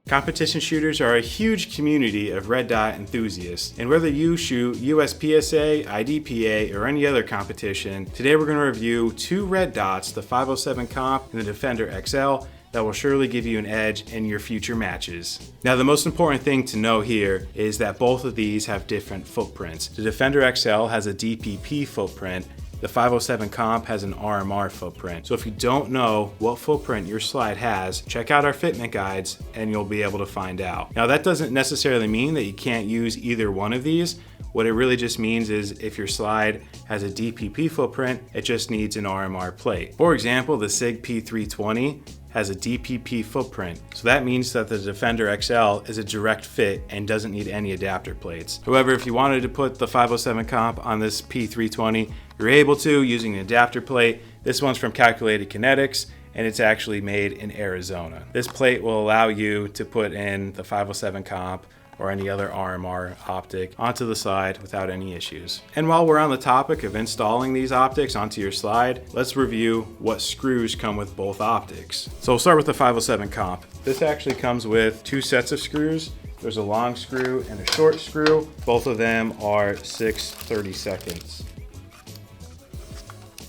Competition shooters are a huge community of red dot enthusiasts, and whether you shoot USPSA, IDPA, or any other competition, today we're going to review two red dots, the 507 Comp and the Defender XL, that will surely give you an edge in your future matches. Now, the most important thing to know here is that both of these have different footprints. The Defender XL has a DPP footprint. The 507 Comp has an RMR footprint. So if you don't know what footprint your slide has, check out our fitment guides and you'll be able to find out. Now, that doesn't necessarily mean that you can't use either one of these. What it really just means is if your slide has a DPP footprint, it just needs an RMR plate. For example, the SIG P320 has a DPP footprint. So that means that the Defender XL is a direct fit and doesn't need any adapter plates. However, if you wanted to put the 507 Comp on this P320, you're able to using an adapter plate. This one's from Calculated Kinetics, and it's actually made in Arizona. This plate will allow you to put in the 507 Comp or any other RMR optic onto the slide without any issues. And while we're on the topic of installing these optics onto your slide, let's review what screws come with both optics. So we'll start with the 507 Comp. This actually comes with two sets of screws. There's a long screw and a short screw. Both of them are 6/32.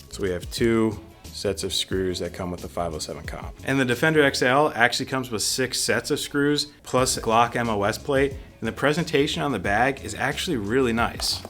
So we have two sets of screws that come with the 507 Comp. And the Defender XL actually comes with 6 sets of screws plus a Glock MOS plate, and the presentation on the bag is actually really nice.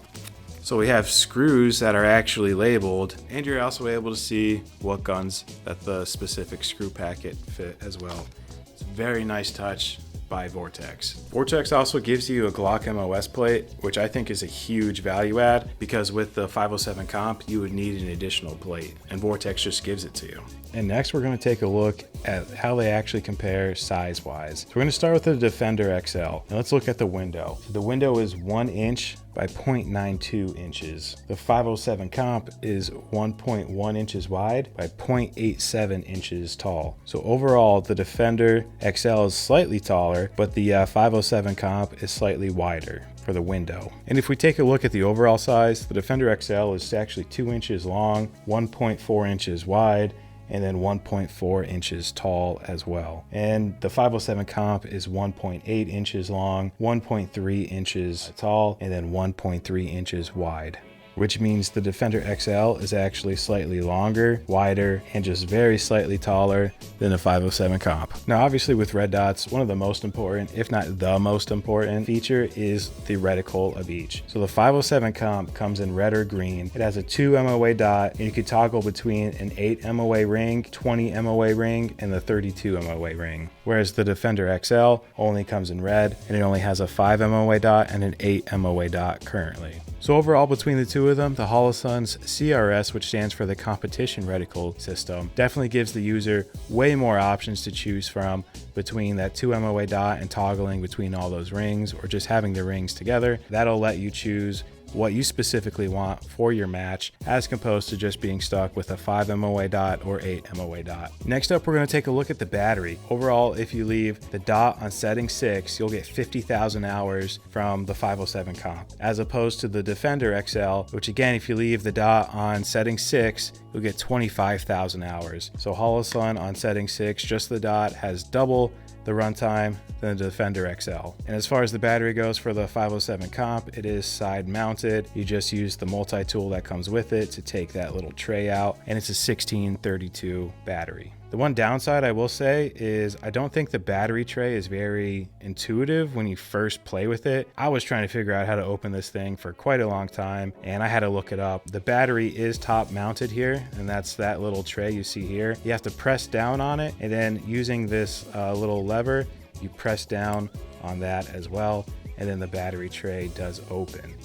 So we have screws that are actually labeled, and you're also able to see what guns that the specific screw packet fit as well. It's a very nice touch by Vortex. Vortex also gives you a Glock MOS plate, which I think is a huge value add because with the 507 Comp, you would need an additional plate, and Vortex just gives it to you. And next we're going to take a look at how they actually compare size-wise. So we're going to start with the Defender XL. Now let's look at the window. So the window is 1 inch by 0.92 inches. The 507 Comp is 1.1 inches wide by 0.87 inches tall. So overall, the Defender XL is slightly taller, but the 507 Comp is slightly wider for the window. And if we take a look at the overall size, the Defender XL is actually 2 inches long, 1.4 inches wide, and then 1.4 inches tall as well. And the 507 Comp is 1.8 inches long, 1.3 inches tall, and then 1.3 inches wide, which means the Defender XL is actually slightly longer, wider, and just very slightly taller than the 507 Comp. Now, obviously with red dots, one of the most important, if not the most important feature is the reticle of each. So the 507 Comp comes in red or green. It has a 2 MOA dot, and you can toggle between an 8 MOA ring, 20 MOA ring, and the 32 MOA ring. Whereas the Defender XL only comes in red, and it only has a 5 MOA dot and an 8 MOA dot currently. So overall, between the two of them, the Holosun's CRS, which stands for the Competition Reticle System, definitely gives the user way more options to choose from between that 2 MOA dot and toggling between all those rings, or just having the rings together. That'll let you choose what you specifically want for your match, as opposed to just being stuck with a 5 MOA dot or 8 MOA dot. Next up, we're going to take a look at the battery. Overall, if you leave the dot on setting 6, you'll get 50,000 hours from the 507 Comp, as opposed to the Defender XL, which again, if you leave the dot on setting 6, you'll get 25,000 hours. So Holosun on setting 6, just the dot, has double the runtime than the Defender XL. And as far as the battery goes for the 507 Comp, it is side mounted. You just use the multi-tool that comes with it to take that little tray out, and it's a 1632 battery. The one downside I will say is I don't think the battery tray is very intuitive when you first play with it. I was trying to figure out how to open this thing for quite a long time, and I had to look it up. The battery is top mounted here, and that's that little tray you see here. You have to press down on it, and then using this little lever, you press down on that as well, and then the battery tray does open.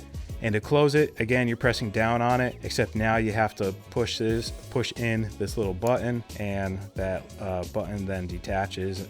And to close it, again, you're pressing down on it, except now you have to push in this little button, and that button then detaches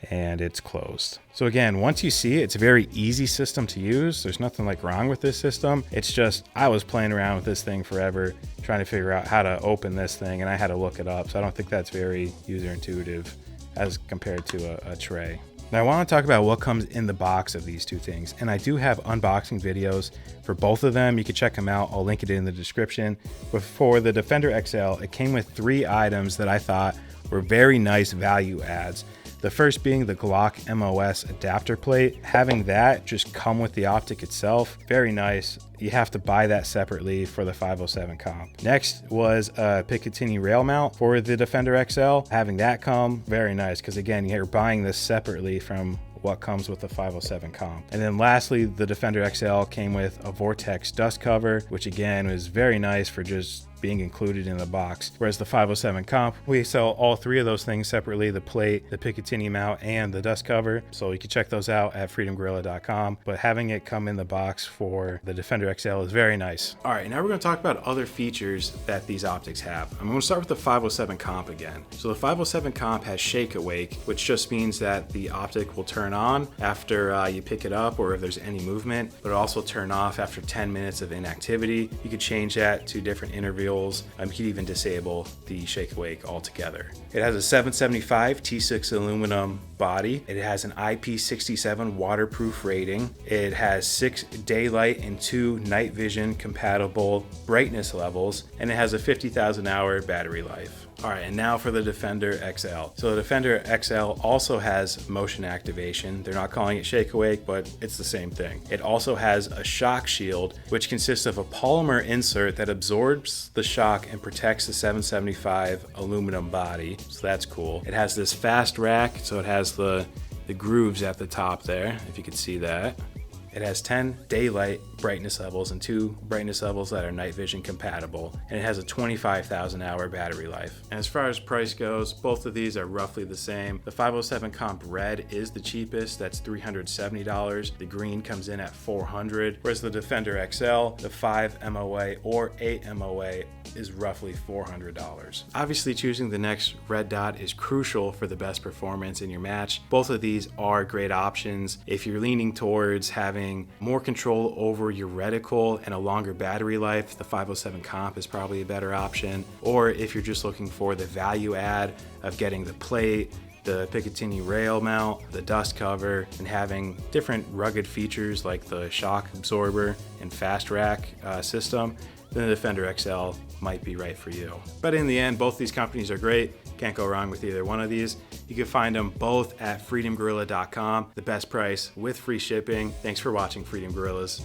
and it's closed. So again, once you see it, it's a very easy system to use. There's nothing like wrong with this system. It's just, I was playing around with this thing forever, trying to figure out how to open this thing, and I had to look it up. So I don't think that's very user intuitive as compared to a tray. Now I want to talk about what comes in the box of these two things, and I do have unboxing videos for both of them. You can check them out. I'll link it in the description. But for the Defender XL, it came with 3 items that I thought were very nice value adds. The first being the Glock MOS adapter plate. Having that just come with the optic itself, very nice. You have to buy that separately for the 507 comp. Next was a Picatinny rail mount for the Defender XL. Having that come, very nice, because again, you're buying this separately from what comes with the 507 comp. And then lastly, the Defender XL came with a Vortex dust cover, which again was very nice for just being included in the box. Whereas the 507 comp, we sell all 3 of those things separately, the plate, the Picatinny mount, and the dust cover. So you can check those out at freedomgorilla.com. But having it come in the box for the Defender XL is very nice. All right, now we're gonna talk about other features that these optics have. I'm gonna start with the 507 comp again. So the 507 comp has shake awake, which just means that the optic will turn on after you pick it up or if there's any movement, but it'll also turn off after 10 minutes of inactivity. You could change that to different intervals. You could even disable the shake awake altogether. It has a 775 T6 aluminum body. It has an IP67 waterproof rating. It has 6 daylight and 2 night vision compatible brightness levels, and it has a 50,000 hour battery life. All right, and now for the Defender XL. So the Defender XL also has motion activation. They're not calling it shake awake, but it's the same thing. It also has a shock shield, which consists of a polymer insert that absorbs the shock and protects the 775 aluminum body. So that's cool. It has this fast rack, so it has the grooves at the top there, if you could see that. It has 10 daylight brightness levels and 2 brightness levels that are night vision compatible, and it has a 25,000 hour battery life. And as far as price goes, both of these are roughly the same. The 507 comp red is the cheapest, that's $370. The green comes in at $400, whereas the Defender XL, the 5 MOA or 8 MOA is roughly $400. Obviously, choosing the next red dot is crucial for the best performance in your match. Both of these are great options. If you're leaning towards having more control over your reticle and a longer battery life, the 507 comp is probably a better option. Or if you're just looking for the value add of getting the plate, the Picatinny rail mount, the dust cover, and having different rugged features like the shock absorber and fast rack system, then the Defender XL might be right for you. But in the end, both these companies are great. Can't go wrong with either one of these. You can find them both at freedomgorilla.com. The best price with free shipping. Thanks for watching, Freedom Gorillas.